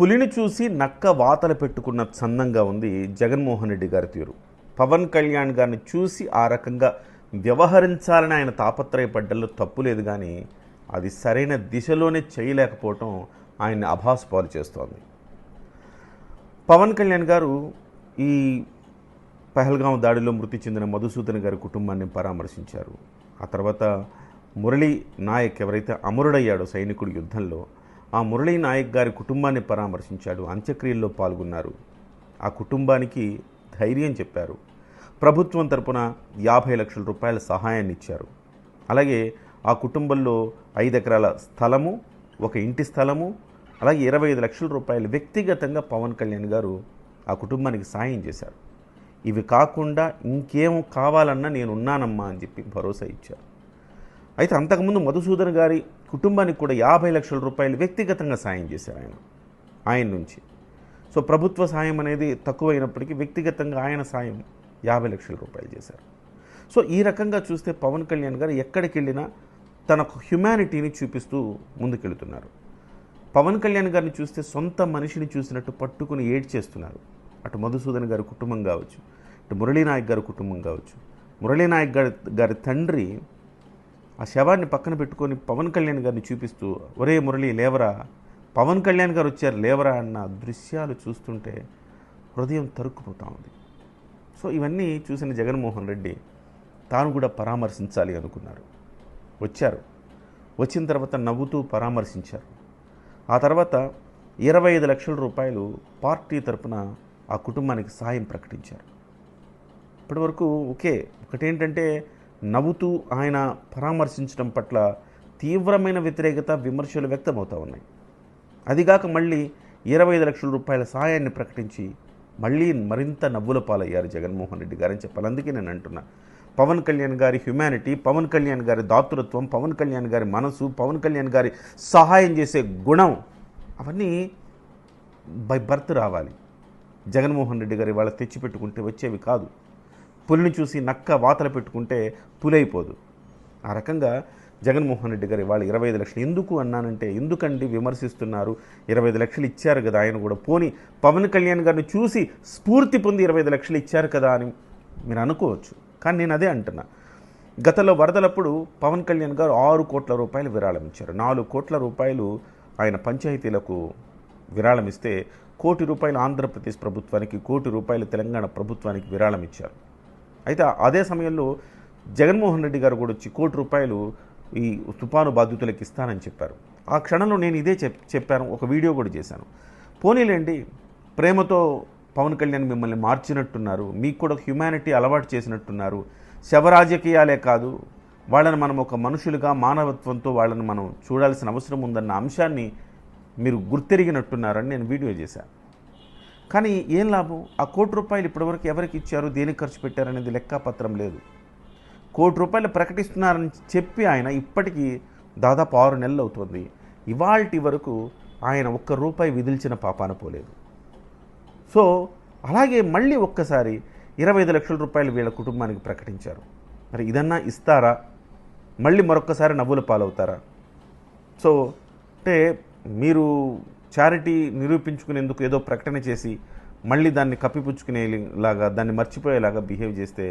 పులిని చూసి నక్క వాతలు పెట్టుకున్న చందంగా ఉంది జగన్మోహన్ రెడ్డి గారి తీరు. పవన్ కళ్యాణ్ గారిని చూసి ఆ రకంగా వ్యవహరించాలని ఆయన తాపత్రయపడ్డల్లో తప్పు లేదు, కానీ అది సరైన దిశలోనే చేయలేకపోవటం ఆయన్ని అభాసుపాలు చేస్తోంది. పవన్ కళ్యాణ్ గారు ఈ పహల్గాం దాడిలో మృతి చెందిన మధుసూదన్ గారి కుటుంబాన్ని పరామర్శించారు. ఆ తర్వాత మురళీ నాయక్ ఎవరైతే అమరుడయ్యాడో సైనికుడి యుద్ధంలో, ఆ మురళీ నాయక్ గారి కుటుంబాన్ని పరామర్శించాడు. అంత్యక్రియల్లో పాల్గొన్నారు. ఆ కుటుంబానికి ధైర్యం చెప్పారు. ప్రభుత్వం తరపున 50 లక్షల రూపాయల సహాయాన్ని ఇచ్చారు. అలాగే ఆ కుటుంబంలో 5 ఎకరాల స్థలము, ఒక ఇంటి స్థలము, అలాగే 25 లక్షల రూపాయలు వ్యక్తిగతంగా పవన్ కళ్యాణ్ గారు ఆ కుటుంబానికి సాయం చేశారు. ఇవి కాకుండా ఇంకేం కావాలన్నా నేను ఉన్నానమ్మా అని చెప్పి భరోసా ఇచ్చారు. అయితే అంతకుముందు మధుసూదన్ గారి కుటుంబానికి కూడా 50 లక్షల రూపాయలు వ్యక్తిగతంగా సాయం చేశారు ఆయన నుంచి. సో ప్రభుత్వ సాయం అనేది తక్కువైనప్పటికీ వ్యక్తిగతంగా ఆయన సాయం 50 లక్షల రూపాయలు చేశారు. సో ఈ రకంగా చూస్తే పవన్ కళ్యాణ్ గారు ఎక్కడికి వెళ్ళినా తన హ్యుమానిటీని చూపిస్తూ ముందుకెళ్తున్నారు. పవన్ కళ్యాణ్ గారిని చూస్తే సొంత మనిషిని చూసినట్టు పట్టుకుని ఏడ్చేస్తున్నారు. అటు మధుసూదన్ గారి కుటుంబం కావచ్చు, ఇటు మురళీ నాయక్ గారి కుటుంబం కావచ్చు. మురళీ నాయక్ గారి తండ్రి ఆ శవాన్ని పక్కన పెట్టుకొని పవన్ కళ్యాణ్ గారిని చూపిస్తూ, ఒరే మురళి లేవరా, పవన్ కళ్యాణ్ గారు వచ్చారు లేవరా అన్న దృశ్యాలు చూస్తుంటే హృదయం తరుక్కుపోతూ ఉంది. సో ఇవన్నీ చూసిన జగన్మోహన్ రెడ్డి తాను కూడా పరామర్శించాలి అనుకున్నారు. వచ్చారు. వచ్చిన తర్వాత నవ్వుతూ పరామర్శించారు. ఆ తర్వాత 25 లక్షల రూపాయలు పార్టీ తరపున ఆ కుటుంబానికి సాయం ప్రకటించారు. ఇప్పటివరకు ఒకటేంటంటే నవ్వుతూ ఆయన పరామర్శించడం పట్ల తీవ్రమైన వ్యతిరేకత, విమర్శలు వ్యక్తమవుతూ ఉన్నాయి. అదిగాక మళ్ళీ 25 లక్షల రూపాయల సాయాన్ని ప్రకటించి మళ్ళీ మరింత నవ్వుల పాలయ్యారు జగన్మోహన్ రెడ్డి గారని చెప్పాలి. అందుకే నేను అంటున్నా, పవన్ కళ్యాణ్ గారి హ్యుమానిటీ, పవన్ కళ్యాణ్ గారి దాతృత్వం, పవన్ కళ్యాణ్ గారి మనసు, పవన్ కళ్యాణ్ గారి సహాయం చేసే గుణం అవన్నీ బై బర్త్ రావాలి. జగన్మోహన్ రెడ్డి గారి వాళ్ళ తెచ్చిపెట్టుకుంటే వచ్చేవి కాదు. పులిని చూసి నక్క వాతలు పెట్టుకుంటే పులైపోదు. ఆ రకంగా జగన్మోహన్ రెడ్డి గారి వాళ్ళు 25 లక్షలు ఎందుకు అన్నానంటే, ఎందుకండి విమర్శిస్తున్నారు? 25 లక్షలు ఇచ్చారు కదా ఆయన కూడా, పోనీ పవన్ కళ్యాణ్ గారిని చూసి స్ఫూర్తి పొంది 25 లక్షలు ఇచ్చారు కదా అని మీరు అనుకోవచ్చు. కానీ నేను అదే అంటున్నా, గతంలో వరదలప్పుడు పవన్ కళ్యాణ్ గారు 6 కోట్ల రూపాయలు విరాళం ఇచ్చారు. 4 కోట్ల రూపాయలు ఆయన పంచాయతీలకు విరాళం ఇస్తే, 1 కోటి రూపాయలు ఆంధ్రప్రదేశ్ ప్రభుత్వానికి, 1 కోటి రూపాయలు తెలంగాణ ప్రభుత్వానికి విరాళం ఇచ్చారు. అయితే అదే సమయంలో జగన్మోహన్ రెడ్డి గారు కూడా వచ్చి 1 కోటి రూపాయలు ఈ తుఫాను బాధితులకు ఇస్తానని చెప్పారు. ఆ క్షణంలో నేను ఇదే చెప్పాను, ఒక వీడియో కూడా చేశాను. పోనీలేండి, ప్రేమతో పవన్ కళ్యాణ్ మిమ్మల్ని మార్చినట్టున్నారు, మీకు కూడా హ్యుమానిటీ అలవాటు చేసినట్టున్నారు. శవరాజకీయాలే కాదు, వాళ్ళని మనం ఒక మనుషులుగా మానవత్వంతో వాళ్ళని మనం చూడాల్సిన అవసరం ఉందన్న అంశాన్ని మీరు గుర్తెరిగినట్టున్నారని నేను వీడియో చేశాను. కానీ ఏం లాభం? ఆ 1 కోటి రూపాయలు ఇప్పటివరకు ఎవరికి ఇచ్చారు, దేనికి ఖర్చు పెట్టారనేది లెక్కాపత్రం లేదు. 1 కోటి రూపాయలు ప్రకటిస్తున్నారని చెప్పి ఆయన ఇప్పటికీ దాదాపు 6 నెలలు అవుతుంది. ఇవాల్టి వరకు ఆయన 1 రూపాయి విధిల్చిన పాపాన పోలేదు. సో అలాగే మళ్ళీ ఒక్కసారి 25 లక్షల రూపాయలు వీళ్ళ కుటుంబానికి ప్రకటించారు. మరి ఇదన్నా ఇస్తారా? మళ్ళీ మరొక్కసారి నవ్వుల పాలవుతారా? సో అంటే మీరు చారిటీ నిరూపించుకునేందుకు ఏదో ప్రకటన చేసి మళ్ళీ దాన్ని కప్పిపుచ్చుకునేలాగా, దాన్ని మర్చిపోయేలాగా బిహేవ్ చేస్తే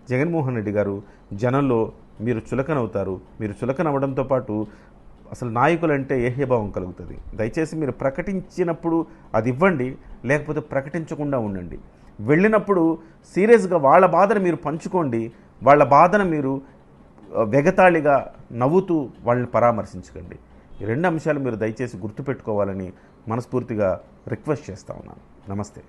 జగన్మోహన్ రెడ్డి గారు జనంలో మీరు చులకనవుతారు. మీరు చులకనవ్వడంతో పాటు అసలు నాయకులంటే ఏహ్యభావం కలుగుతుంది. దయచేసి మీరు ప్రకటించినప్పుడు అది ఇవ్వండి, లేకపోతే ప్రకటించకుండా ఉండండి. వెళ్ళినప్పుడు సీరియస్గా వాళ్ళ బాధను మీరు పంచుకోండి. వాళ్ళ బాధను మీరు వెగతాళిగా నవ్వుతూ వాళ్ళని పరామర్శించకండి. ఈ 2 అంశాలు మీరు దయచేసి గుర్తుపెట్టుకోవాలని మనస్ఫూర్తిగా రిక్వెస్ట్ చేస్తా ఉన్నాను. నమస్తే.